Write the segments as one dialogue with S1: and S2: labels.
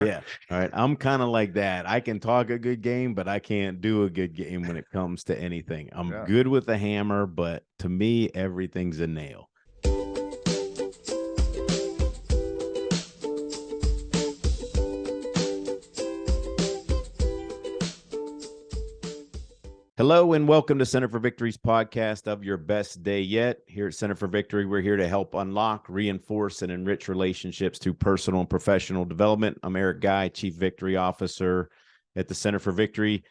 S1: Yeah. All right. I'm kind of like that. I can talk a good game, but I can't do a good game when it comes to anything. I'm
S2: Yeah.
S1: good with a hammer, but to me, everything's a nail. Hello and welcome to Center for Victory's podcast of your best day yet. Here at Center for Victory, we're here to help unlock, reinforce, and enrich relationships through personal and professional development. I'm Eric Guy, Chief Victory Officer at the Center for Victory.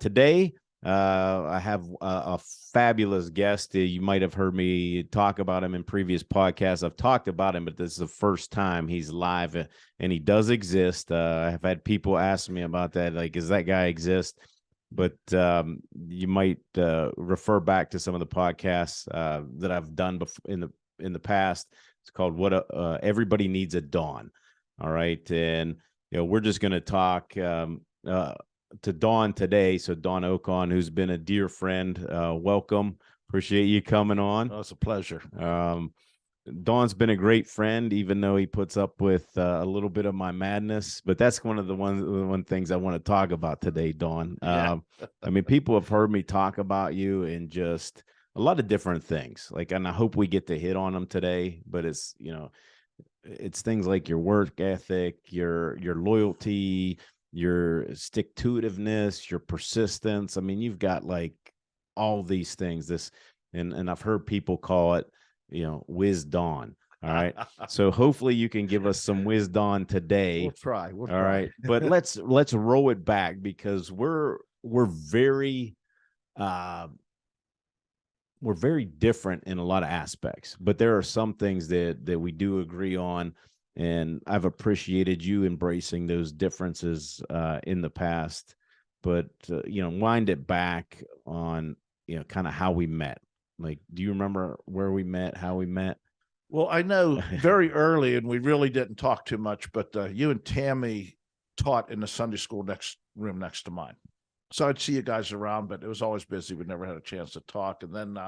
S1: Today, I have a fabulous guest. You might have heard me talk about him in previous podcasts. I've talked about him, but this is the first time he's live, and he does exist. I've had people ask me about that, like, does that guy exist? But you might refer back to some of the podcasts that I've done in the past. It's called Everybody Needs a Dawn. All right, and we're just going to talk to Dawn today. So Dawn Ocon, who's been a dear friend, welcome. Appreciate you coming on.
S2: Oh, it's a pleasure.
S1: Dawn's been a great friend, even though he puts up with a little bit of my madness. But that's one of the one things I want to talk about today, Dawn.
S2: Yeah.
S1: I mean, people have heard me talk about you and just a lot of different things. Like, and I hope we get to hit on them today. But it's things like your work ethic, your loyalty, your stick-to-itiveness, your persistence. I mean, you've got like all these things. And I've heard people call it, wisdom. All right. So hopefully you can give us some wisdom today.
S2: We'll try.
S1: All right. But let's roll it back because we're very different in a lot of aspects, but there are some things that we do agree on. And I've appreciated you embracing those differences in the past, but wind it back on, kind of how we met. Like, do you remember where we met, how we met?
S2: Well, I know very early, and we really didn't talk too much, but you and Tammy taught in the Sunday school room next to mine. So I'd see you guys around, but it was always busy. We never had a chance to talk. And then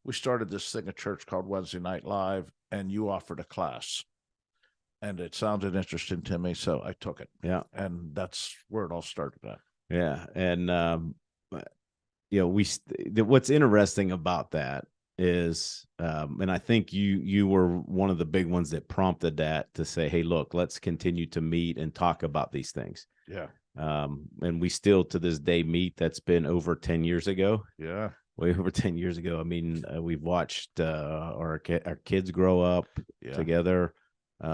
S2: we started this thing at church called Wednesday Night Live, and you offered a class. And it sounded interesting to me, so I took it.
S1: Yeah.
S2: And that's where it all started at.
S1: Yeah. And what's interesting about that is, and I think you were one of the big ones that prompted that to say, hey, look, let's continue to meet and talk about these things.
S2: Yeah.
S1: And we still to this day meet. That's been over 10 years ago.
S2: Yeah.
S1: Way over 10 years ago. I mean, we've watched our kids grow up together. We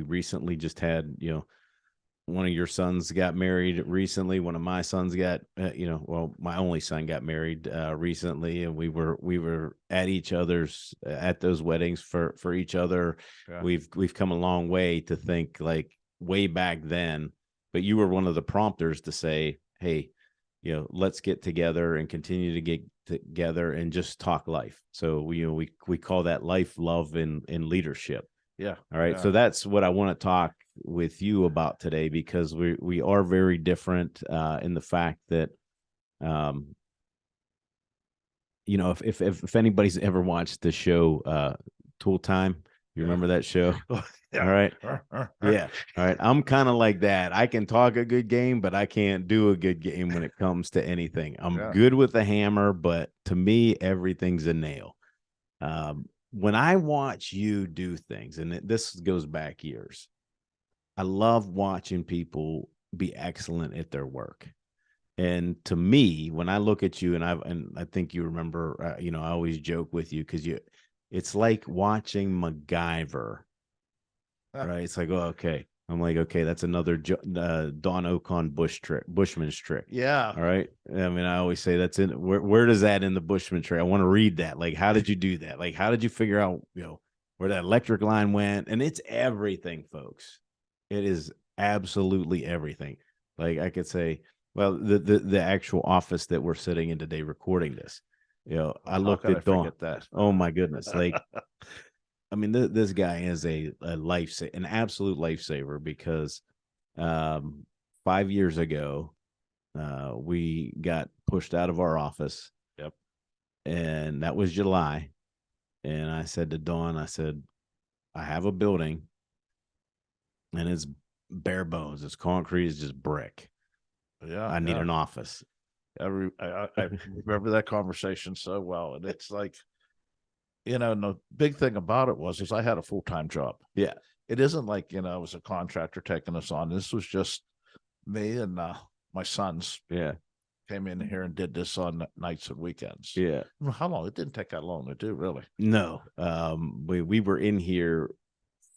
S1: recently just had, one of your sons got married recently. One of my sons got, my only son got married recently, and we were at each other's at those weddings for each other. Yeah. We've come a long way to think like way back then, but you were one of the prompters to say, hey, let's get together and continue to get together and just talk life. So we call that life, love, and leadership.
S2: Yeah.
S1: All right.
S2: Yeah.
S1: So that's what I want to talk with you about today, because we are very different in the fact that, if anybody's ever watched the show Tool Time, you remember that show?
S2: Yeah.
S1: All right. Yeah. All right. I'm kind of like that. I can talk a good game, but I can't do a good game when it comes to anything. I'm good with a hammer, but to me, everything's a nail. When I watch you do things, and this goes back years, I love watching people be excellent at their work. And to me, when I look at you, and I think you remember, I always joke with you because it's like watching MacGyver, right? It's like, oh, okay. I'm like, okay, that's another Don Ocon Bushman's trick.
S2: Yeah.
S1: All right. I mean, I always say that's in where does that in the Bushman trick? I want to read that. Like, how did you do that? Like, how did you figure out, where that electric line went? And it's everything, folks. It is absolutely everything. Like, I could say, well, the actual office that we're sitting in today recording this, I looked at Dawn.
S2: That.
S1: Oh my goodness. Like, I mean, this guy is an absolute lifesaver, because 5 years ago, we got pushed out of our office.
S2: Yep.
S1: And that was July. And I said to Dawn, I said, I have a building and it's bare bones. It's concrete. It's just brick.
S2: Yeah.
S1: I need an office.
S2: I remember that conversation so well. And it's like, and the big thing about it is I had a full-time job.
S1: Yeah.
S2: It isn't like, it was a contractor taking us on. This was just me and my sons.
S1: Yeah.
S2: Came in here and did this on nights and weekends.
S1: Yeah.
S2: How long? It didn't take that long to do, really.
S1: No. We were in here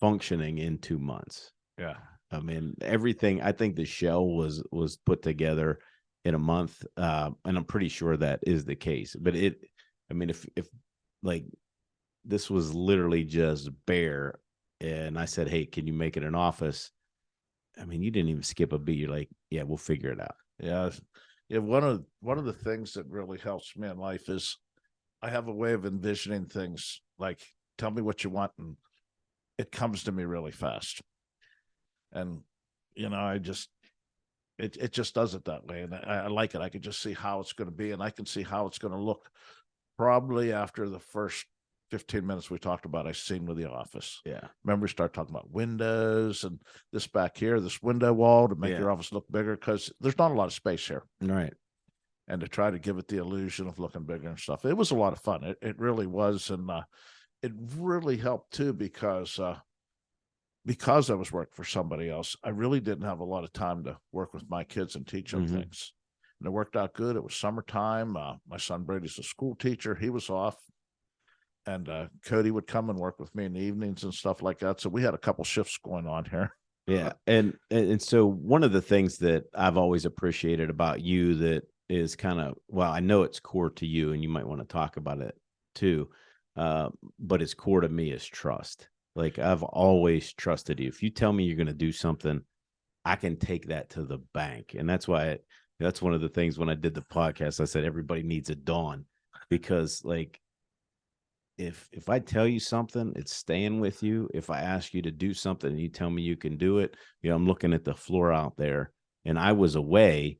S1: functioning in 2 months.
S2: Yeah.
S1: I mean, everything, I think the shell was put together in a month. And I'm pretty sure that is the case. But if like this was literally just bare, and I said, hey, can you make it an office? I mean, you didn't even skip a beat. You're like, yeah, we'll figure it out.
S2: Yeah. Yeah. One of the things that really helps me in life is I have a way of envisioning things, like tell me what you want, and it comes to me really fast. And it just does it that way. And I like it. I can just see how it's going to be, and I can see how it's going to look. Probably after the first 15 minutes we talked about, I seen with the office.
S1: Yeah.
S2: Remember, we start talking about windows and this back here, this window wall to make your office look bigger, because there's not a lot of space here.
S1: Right.
S2: And to try to give it the illusion of looking bigger and stuff. It was a lot of fun. It really was. And it really helped too, because I was working for somebody else, I really didn't have a lot of time to work with my kids and teach them things. And it worked out good. It was summertime. My son Brady's a school teacher. He was off. And Cody would come and work with me in the evenings and stuff like that. So we had a couple shifts going on here.
S1: Yeah. And so one of the things that I've always appreciated about you that is kind of, well, I know it's core to you, and you might want to talk about it too. But it's core to me is trust. Like, I've always trusted you. If you tell me you're going to do something, I can take that to the bank. And that's why that's one of the things when I did the podcast, I said, everybody needs a Dawn, because like, if I tell you something, it's staying with you. If I ask you to do something and you tell me you can do it, I'm looking at the floor out there, and I was away.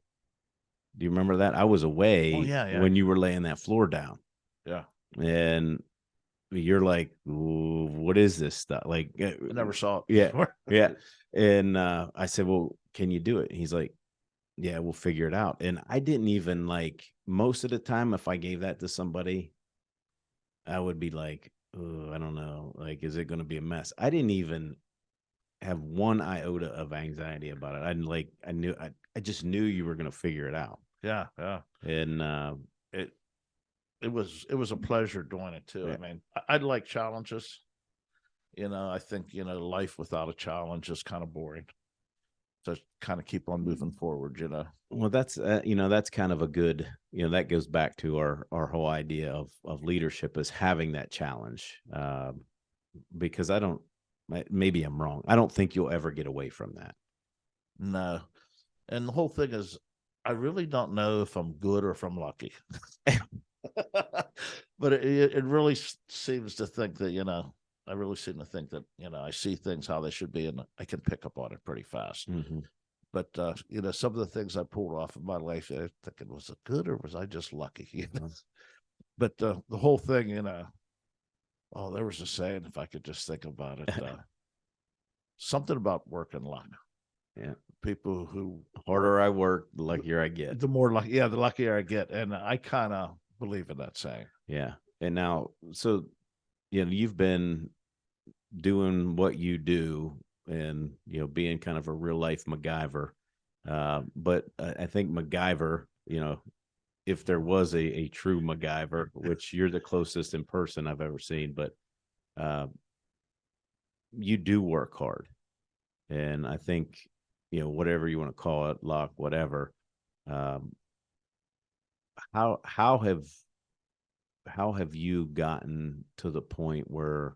S1: Do you remember that? I was away when you were laying that floor down.
S2: Yeah.
S1: And you're like, what is this stuff? Like,
S2: I never saw it.
S1: Yeah. Yeah. And I said, well, can you do it? And he's like, yeah, we'll figure it out. And I didn't even, like, most of the time, if I gave that to somebody, I would be like, oh, I don't know. Like, is it going to be a mess? I didn't even have one iota of anxiety about it. I just knew you were going to figure it out.
S2: Yeah. Yeah.
S1: And
S2: it was a pleasure doing it too.
S1: Yeah.
S2: I mean, I'd like challenges. I think, life without a challenge is kind of boring. To kind of keep on moving forward,
S1: Well, that's that's kind of a good, that goes back to our whole idea of leadership, is having that challenge. Because maybe I'm wrong. I don't think you'll ever get away from that.
S2: No. And the whole thing is, I really don't know if I'm good or if I'm lucky. But it really seems to think that, I really seem to think that, I see things how they should be, and I can pick up on it pretty fast.
S1: Mm-hmm.
S2: But, some of the things I pulled off in my life, I thinking, was it good or was I just lucky? But the whole thing, there was a saying, if I could just think about it, something about work and luck.
S1: Yeah.
S2: People who
S1: harder I work, the luckier I get.
S2: The more lucky, the luckier I get. And I kind of believe in that saying.
S1: Yeah. And now, so, you've been doing what you do, and, being kind of a real life MacGyver. But I think MacGyver, if there was a true MacGyver, which you're the closest in person I've ever seen, but you do work hard. And I think, whatever you want to call it, luck, whatever, how have you gotten to the point where,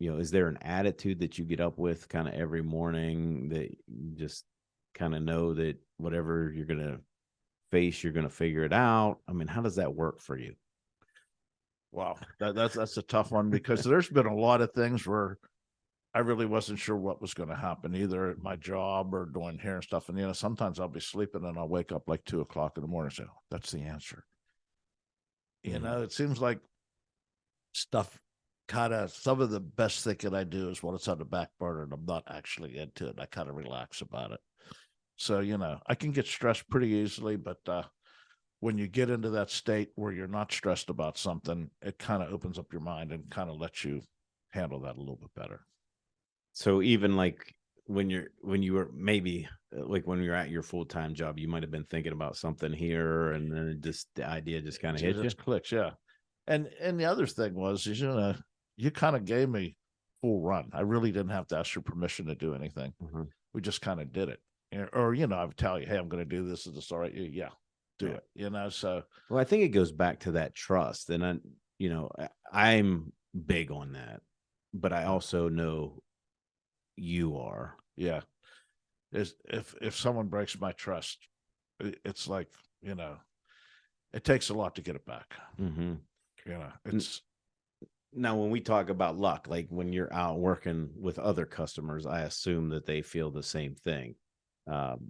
S1: is there an attitude that you get up with kind of every morning that you just kind of know that whatever you're going to face, you're going to figure it out? I mean, how does that work for you?
S2: Wow. That's a tough one, because there's been a lot of things where I really wasn't sure what was going to happen, either at my job or doing hair and stuff. And, sometimes I'll be sleeping and I'll wake up like 2:00 in the morning and say, oh, that's the answer. It seems like stuff kind of some of the best thinking I do is when it's on the back burner and I'm not actually into it. I kind of relax about it. So, I can get stressed pretty easily, but when you get into that state where you're not stressed about something, it kind of opens up your mind and kind of lets you handle that a little bit better.
S1: So even like when you were maybe like when you're at your full-time job, you might have been thinking about something here, and then the idea just kind of hit you.
S2: Just clicks, yeah. And the other thing is you kind of gave me full run. I really didn't have to ask your permission to do anything.
S1: Mhm.
S2: We just kind of did it. Or I would tell you, hey, I'm going to do this. Is this all right? Yeah, do it. So
S1: Well, I think it goes back to that trust, and I'm big on that, but I also know you are.
S2: yeah, if someone breaks my trust, it's like it takes a lot to get it back.
S1: Mm-hmm.
S2: It's
S1: Now, when we talk about luck, like when you're out working with other customers, I assume that they feel the same thing.
S2: The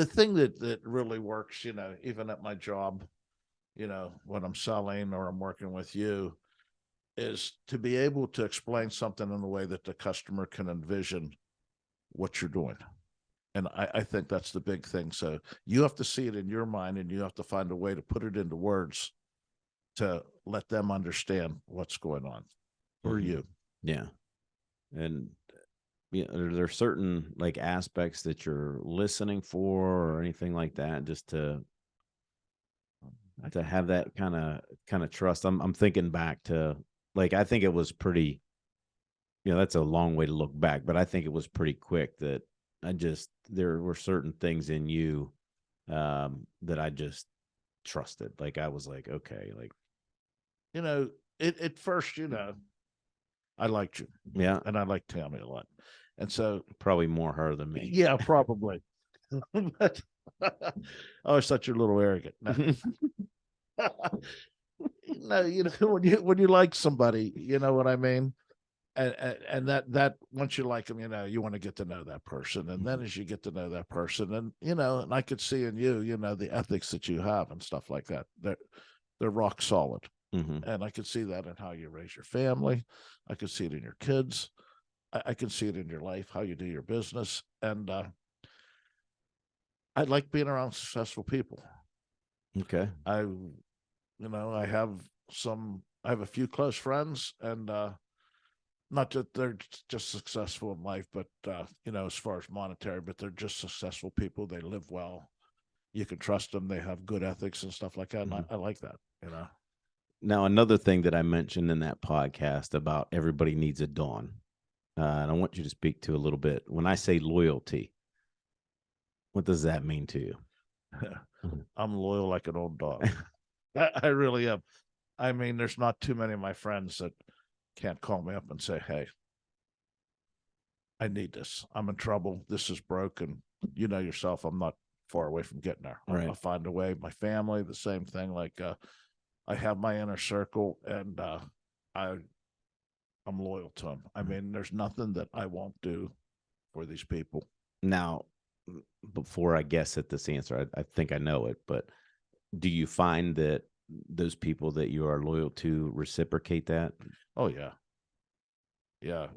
S2: thing that really works, even at my job, when I'm selling or I'm working with you, is to be able to explain something in a way that the customer can envision what you're doing. And I think that's the big thing. So you have to see it in your mind and you have to find a way to put it into words to let them understand what's going on for you.
S1: Yeah. And are there certain like aspects that you're listening for or anything like that, just to have that kind of trust? I'm thinking back to, like, I think it was pretty, that's a long way to look back, but I think it was pretty quick that there were certain things in you that I just trusted. Like I was like, okay, like,
S2: at first, I liked you.
S1: yeah.
S2: And I liked Tammy a lot. And so
S1: Probably more her than me.
S2: yeah, probably. But I always thought you're a little arrogant. No. No, when you like somebody, you know what I mean? And that once you like them, you want to get to know that person. And then as you get to know that person, and and I could see in you, the ethics that you have and stuff like that, they're rock solid.
S1: Mm-hmm.
S2: And I could see that in how you raise your family. I could see it in your kids. I can see it in your life, how you do your business. And I like being around successful people.
S1: Okay.
S2: I have a few close friends, and not that they're just successful in life, but as far as monetary, but they're just successful people. They live well. You can trust them. They have good ethics and stuff like that. And I like that,
S1: Now, another thing that I mentioned in that podcast about everybody needs a dawn, and I want you to speak to a little bit. When I say loyalty, what does that mean to you?
S2: I'm loyal like an old dog. I really am. I mean, there's not too many of my friends that can't call me up and say, hey, I need this. I'm in trouble. This is broken. You know yourself, I'm not far away from getting there.
S1: Right.
S2: I'll find a way. My family, the same thing. Like I have my inner circle, and I'm loyal to them. I mean, there's nothing that I won't do for these people.
S1: Now, before I guess at this answer, I think I know it, but do you find that those people that you are loyal to reciprocate that?
S2: Oh yeah. Yeah.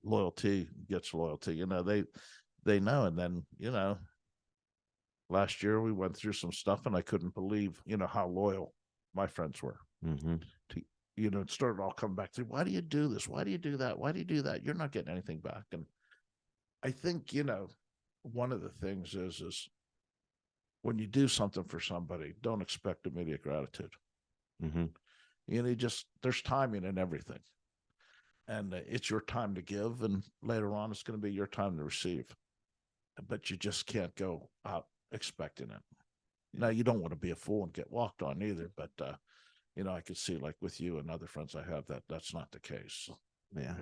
S2: Loyalty gets loyalty. They know. And then, last year we went through some stuff and I couldn't believe, how loyal my friends were.
S1: Mm-hmm.
S2: It started all coming back to, why do you do this? Why do you do that? Why do you do that? You're not getting anything back. And I think, one of the things is when you do something for somebody, don't expect immediate gratitude.
S1: Mm-hmm.
S2: There's timing in everything. And it's your time to give. And later on, it's going to be your time to receive. But you just can't go out expecting it. Now, you don't want to be a fool and get walked on either. But, I could see, like with you and other friends I have, that's not the case.
S1: Yeah.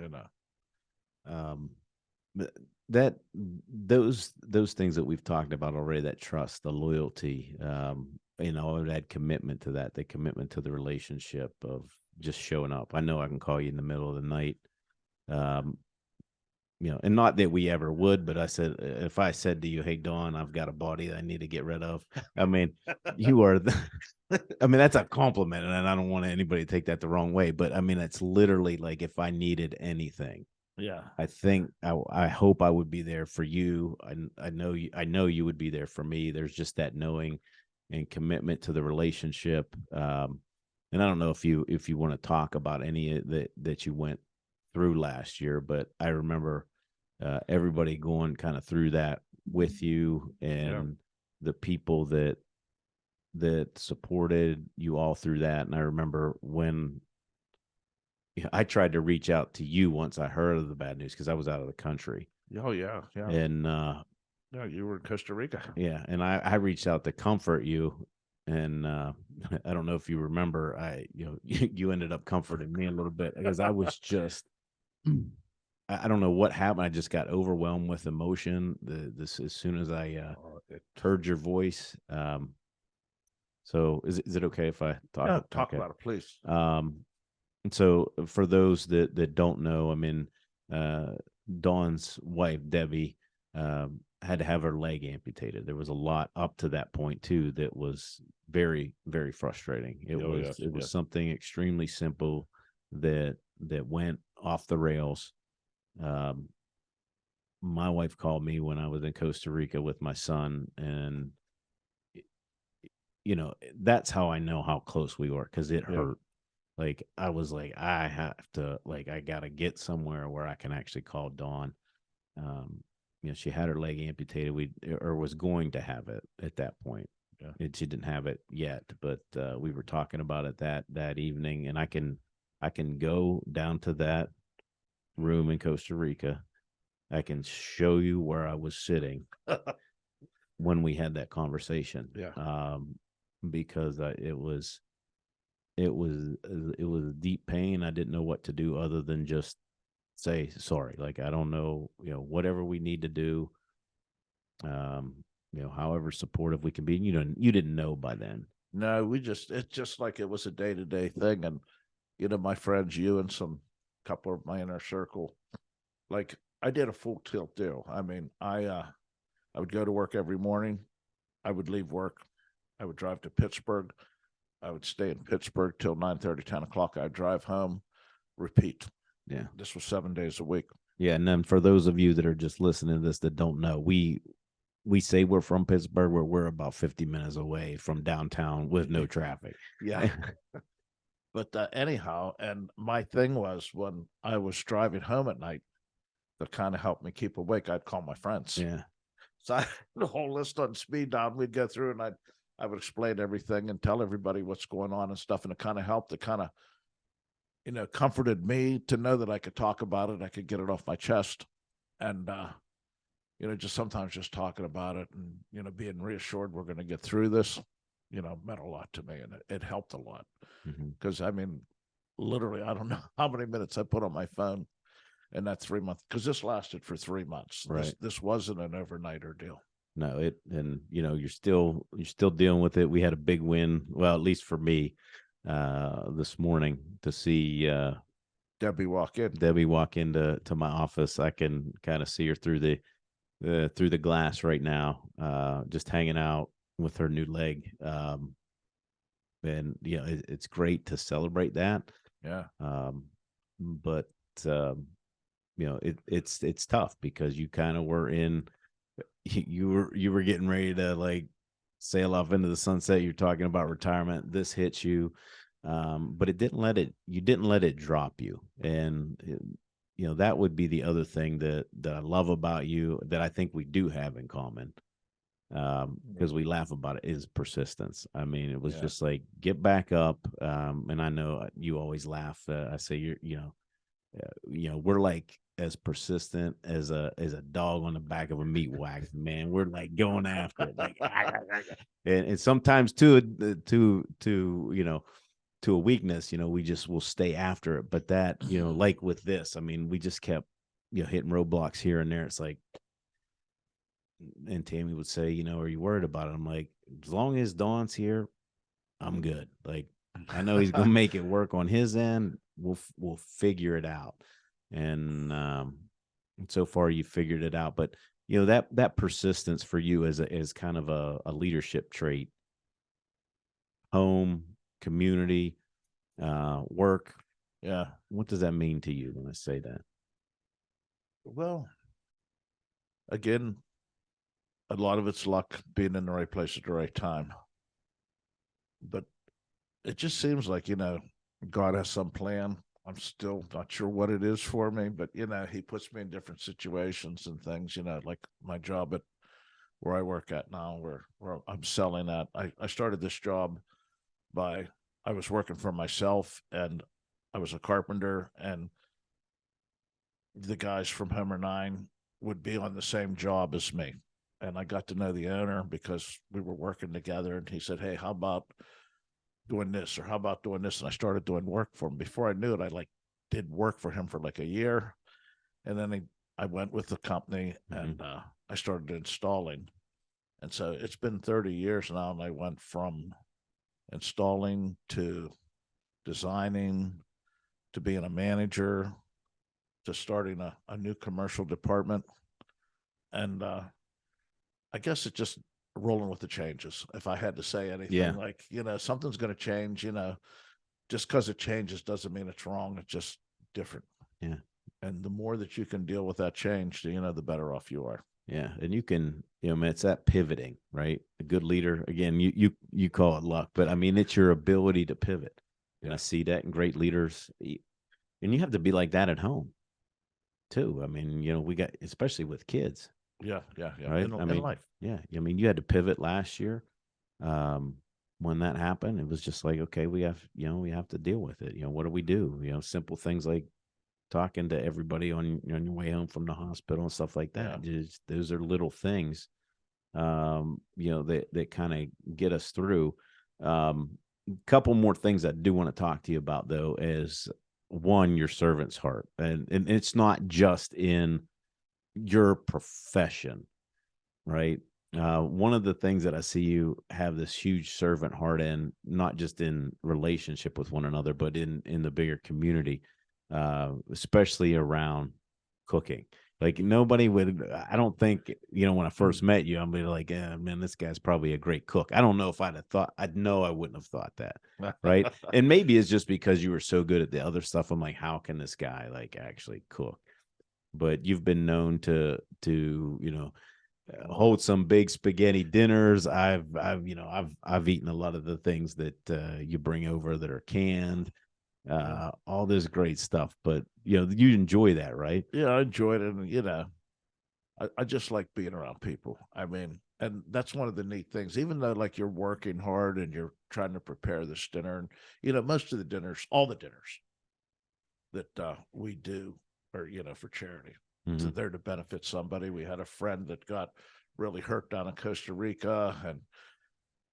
S1: That those things that we've talked about already, that trust, the loyalty, that commitment to that, the commitment to the relationship of just showing up. I know I can call you in the middle of the night. and not that we ever would, but I said, if I said to you, hey, Dawn, I've got a body that I need to get rid of. I mean, you are I mean, that's a compliment, and I don't want anybody to take that the wrong way, but I mean, it's literally like if I needed anything,
S2: Yeah.
S1: I think I hope I would be there for you. I know you would be there for me. There's just that knowing and commitment to the relationship. And I don't know if you want to talk about any that you went through last year, but I remember everybody going kind of through that with you, and the people that supported you all through that. And I remember when I tried to reach out to you once I heard of the bad news, because I was out of the country.
S2: Oh yeah.
S1: And
S2: yeah, you were in Costa Rica.
S1: Yeah, and I reached out to comfort you, and I don't know if you remember, you ended up comforting me a little bit, because I was just I don't know what happened. I just got overwhelmed with emotion. This as soon as I heard your voice. So is it okay if I
S2: talk about it, please?
S1: And so for those that don't know, I mean, Dawn's wife, Debbie, had to have her leg amputated. There was a lot up to that point too that was very, very frustrating. It was something extremely simple that went off the rails. My wife called me when I was in Costa Rica with my son, and that's how I know how close we were, because it hurt. Like, I was like, I have to, like, I got to get somewhere where I can actually call Dawn. She had her leg amputated. Or was going to have it at that point. And she didn't have it yet, but we were talking about it that evening, and I can go down to that room in Costa Rica. I can show you where I was sitting when we had that conversation. Because it was a deep pain. I didn't know what to do other than just say sorry. Like, I don't know, whatever we need to do, however supportive we can be. You didn't know by then.
S2: No, it's just like it was a day-to-day thing. And, my friends, you and some couple of my inner circle, like, I did a full tilt deal. I mean, I would go to work every morning. I would leave work. I would drive to Pittsburgh. I would stay in Pittsburgh till 9:30, 10 o'clock. I'd drive home, repeat.
S1: Yeah.
S2: This was 7 days a week.
S1: Yeah. And then for those of you that are just listening to this that don't know, we say we're from Pittsburgh, where we're about 50 minutes away from downtown with no traffic.
S2: Yeah. But anyhow, and my thing was, when I was driving home at night, that kind of helped me keep awake, I'd call my friends.
S1: Yeah.
S2: So I had the whole list on speed dial. We'd go through, and I would explain everything and tell everybody what's going on and stuff. And it kind of helped. It kind of, comforted me to know that I could talk about it. I could get it off my chest. And, just sometimes just talking about it and, being reassured we're going to get through this, meant a lot to me. And it helped a lot. Because, I mean, literally, I don't know how many minutes I put on my phone in that 3 months, because this lasted for 3 months.
S1: Right.
S2: This wasn't an overnight ordeal.
S1: No, you're still dealing with it. We had a big win. Well, at least for me, this morning, to see
S2: Debbie walk
S1: into my office. I can kind of see her through the glass right now, just hanging out with her new leg. And it's great to celebrate that.
S2: Yeah.
S1: But it's tough, because you kind of were you were getting ready to, like, sail off into the sunset. You're talking about retirement. This hits you, but you didn't let it drop you. And that would be the other thing that I love about you, that I think we do have in common, because we laugh about it, is persistence. I mean, it was just like, get back up. And I know you always laugh. I say we're like as persistent as a dog on the back of a meat wagon, man. We're like going after it, like, and sometimes to a weakness, we just will stay after it. But that, like with this, I mean, we just kept, hitting roadblocks here and there. It's like, and Tammy would say, are you worried about it? I'm like, as long as Dawn's here, I'm good. Like, I know he's gonna make it work on his end. We'll figure it out. And And so far you figured it out, but that persistence for you is kind of a leadership trait. Home, community, work.
S2: Yeah.
S1: What does that mean to you when I say that?
S2: Well, again, a lot of it's luck, being in the right place at the right time. But it just seems like, God has some plan. I'm still not sure what it is for me, but he puts me in different situations and things, like my job at where I work at now, where I'm selling at. I started this job I was working for myself, and I was a carpenter, and the guys from Homer 9 would be on the same job as me. And I got to know the owner because we were working together, and he said, "Hey, how about doing this, or how about doing this?" And I started doing work for him. Before I knew it, I did work for him for like a year. And then I went with the company, and I started installing. And so it's been 30 years now, and I went from installing to designing to being a manager to starting a new commercial department. And I guess it's just rolling with the changes. If I had to say anything, something's going to change, just because it changes doesn't mean it's wrong. It's just different.
S1: Yeah.
S2: And the more that you can deal with that change, the better off you are.
S1: Yeah. And you can, man, it's that pivoting, right? A good leader, again, you call it luck, but I mean, it's your ability to pivot. Yeah. And I see that in great leaders. And you have to be like that at home too. I mean, we got, especially with kids.
S2: Yeah.
S1: Right.
S2: In life.
S1: Yeah. I mean, you had to pivot last year. When that happened, it was just like, okay, we have to deal with it. What do we do? Simple things like talking to everybody on your way home from the hospital and stuff like that. Yeah. Just, those are little things, that kind of get us through. Couple more things I do want to talk to you about, though, is one, your servant's heart. And it's not just in your profession, right? One of the things that I see you have this huge servant heart in, not just in relationship with one another, but in the bigger community, especially around cooking. Like nobody would, I don't think, when I first met you, I'm like, man, this guy's probably a great cook. I don't know if I'd have thought, I wouldn't have thought that. Right. And maybe it's just because you were so good at the other stuff. I'm like, how can this guy actually cook? But you've been known to hold some big spaghetti dinners. I've eaten a lot of the things that you bring over that are canned, all this great stuff. But you enjoy that, right?
S2: Yeah, I enjoyed it, and I just like being around people. I mean, and that's one of the neat things. Even though you're working hard and you're trying to prepare this dinner, and most of the dinners, all the dinners that we do are for charity. So they're to benefit somebody. We had a friend that got really hurt down in Costa Rica, and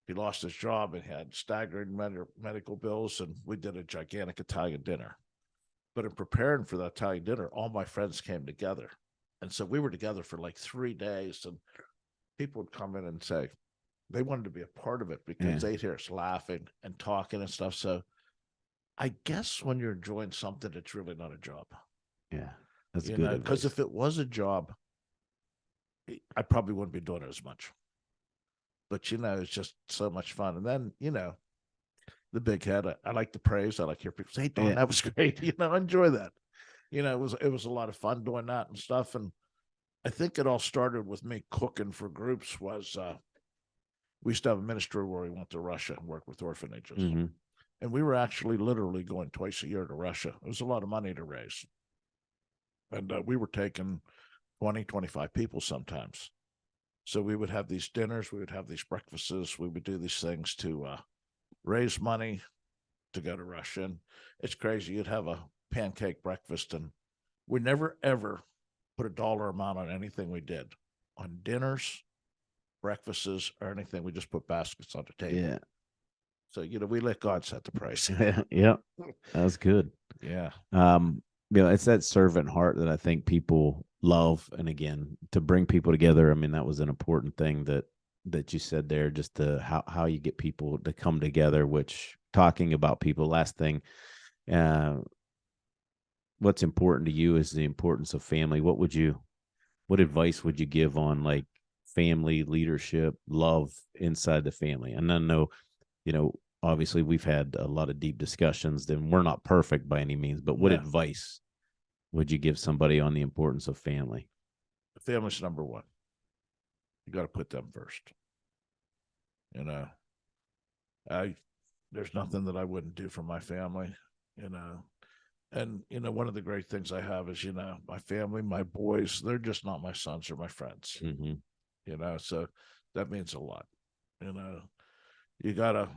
S2: he lost his job and had staggering medical bills, and we did a gigantic Italian dinner. But in preparing for that Italian dinner, all my friends came together. And so we were together for 3 days, and people would come in and say they wanted to be a part of it because they'd hear us laughing and talking and stuff. So I guess when you're enjoying something, it's really not a job.
S1: Yeah. That's good.
S2: Because if it was a job, I probably wouldn't be doing it as much. But it's just so much fun. And then the big head, I like the praise. I like hear people say, "Hey, Don, that was great." I enjoy that. It was a lot of fun doing that and stuff. And I think it all started with me cooking for groups. We used to have a ministry where we went to Russia and worked with orphanages, and we were actually literally going twice a year to Russia. It was a lot of money to raise. And we were taking 20, 25 people sometimes. So we would have these dinners, we would have these breakfasts, we would do these things to raise money to go to Russia. And it's crazy. You'd have a pancake breakfast, and we never, ever put a dollar amount on anything we did. On dinners, breakfasts, or anything, we just put baskets on the table.
S1: Yeah.
S2: So, we let God set the price.
S1: Yeah. That was good.
S2: Yeah.
S1: It's that servant heart that I think people love. And again, to bring people together, I mean, that was an important thing that you said there, just how you get people to come together, which talking about people, last thing, what's important to you is the importance of family. What advice would you give on like family leadership, love inside the family? And I know, obviously we've had a lot of deep discussions, and we're not perfect by any means, but what advice would you give somebody on the importance of family?
S2: The family's number one. You got to put them first. There's nothing that I wouldn't do for my family, and one of the great things I have is, my family, my boys, they're just not my sons or my friends. So that means a lot. You gotta,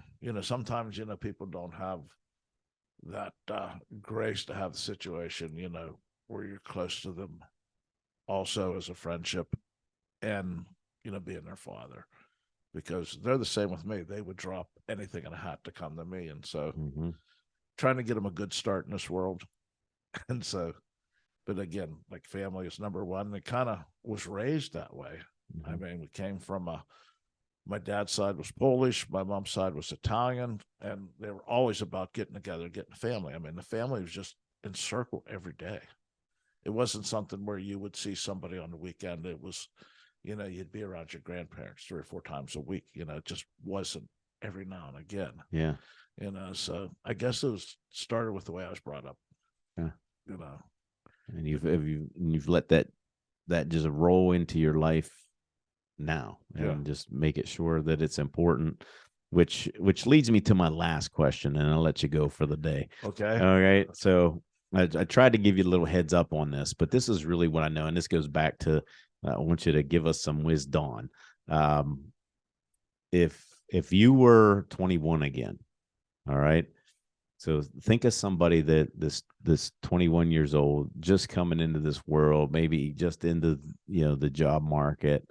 S2: sometimes, people don't have that grace to have the situation, where you're close to them also as a friendship, and, being their father, because they're the same with me. They would drop anything in a hat to come to me. And so trying to get them a good start in this world. And so, but again, like, family is number one. It kind of was raised that way. I mean, we came from my dad's side was Polish, my mom's side was Italian, and they were always about getting together, getting a family. I mean, the family was just in circle every day. It wasn't something where you would see somebody on the weekend. It was, you'd be around your grandparents 3 or 4 times a week. It just wasn't every now and again.
S1: Yeah.
S2: So I guess it was started with the way I was brought up.
S1: Yeah. And you've let that just roll into your life now, and just make it sure that it's important, which leads me to my last question, and I'll let you go for the day.
S2: Okay.
S1: All right. So I tried to give you a little heads up on this, but this is really what I know. And this goes back to, I want you to give us some wisdom. If you were 21 again, all right. So think of somebody that this 21 years old, just coming into this world, maybe just into, the job market.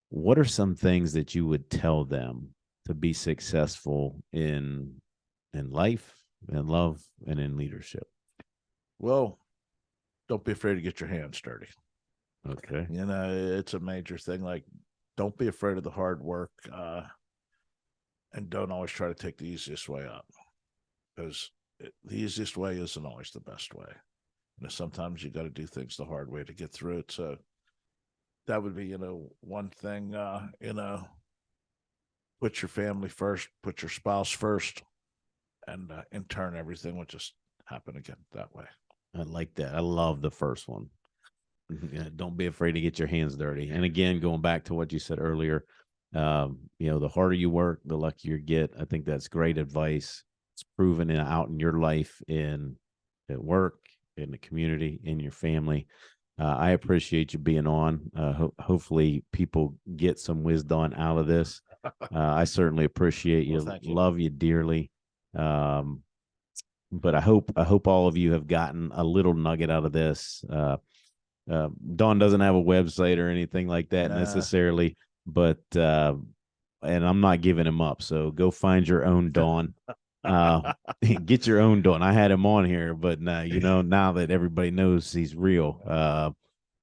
S1: What are some things that you would tell them to be successful in life, in love, and in leadership?
S2: Well, don't be afraid to get your hands dirty.
S1: Okay.
S2: It's a major thing. Like, don't be afraid of the hard work, and don't always try to take the easiest way up, because the easiest way isn't always the best way. Sometimes you got to do things the hard way to get through it. So that would be, one thing, put your family first, put your spouse first, and in turn, everything would just happen again that way.
S1: I like that. I love the first one. Don't be afraid to get your hands dirty. And again, going back to what you said earlier, the harder you work, the luckier you get. I think that's great advice. It's proven out in your life, at work, in the community, in your family. I appreciate you being on. Hopefully people get some wisdom out of this. I certainly appreciate you.
S2: Well, you.
S1: Love you dearly. But I hope all of you have gotten a little nugget out of this. Don doesn't have a website or anything like that necessarily, but and I'm not giving him up. So go find your own Don. Get your own Don. I had him on here, but now that everybody knows he's real,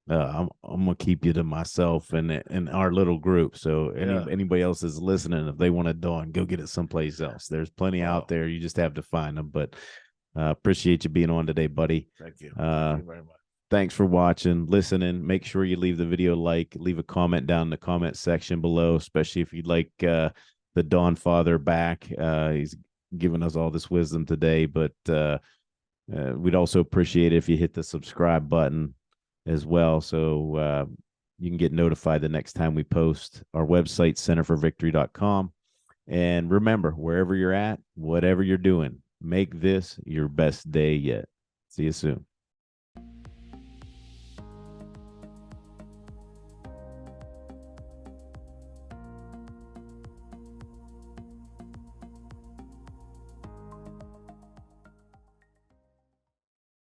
S1: I'm gonna keep you to myself and our little group. So anybody else is listening, if they want a Don, go get it someplace else. There's plenty out there. You just have to find them. But appreciate you being on today, buddy.
S2: Thank you. Thank you very much.
S1: Thanks for watching, listening. Make sure you leave the video leave a comment down in the comment section below, especially if you'd like the Don Father back. He's given us all this wisdom today, but we'd also appreciate it if you hit the subscribe button as well, so you can get notified the next time we post. Our website, centerforvictory.com. And remember, wherever you're at, whatever you're doing, make this your best day yet. See you soon.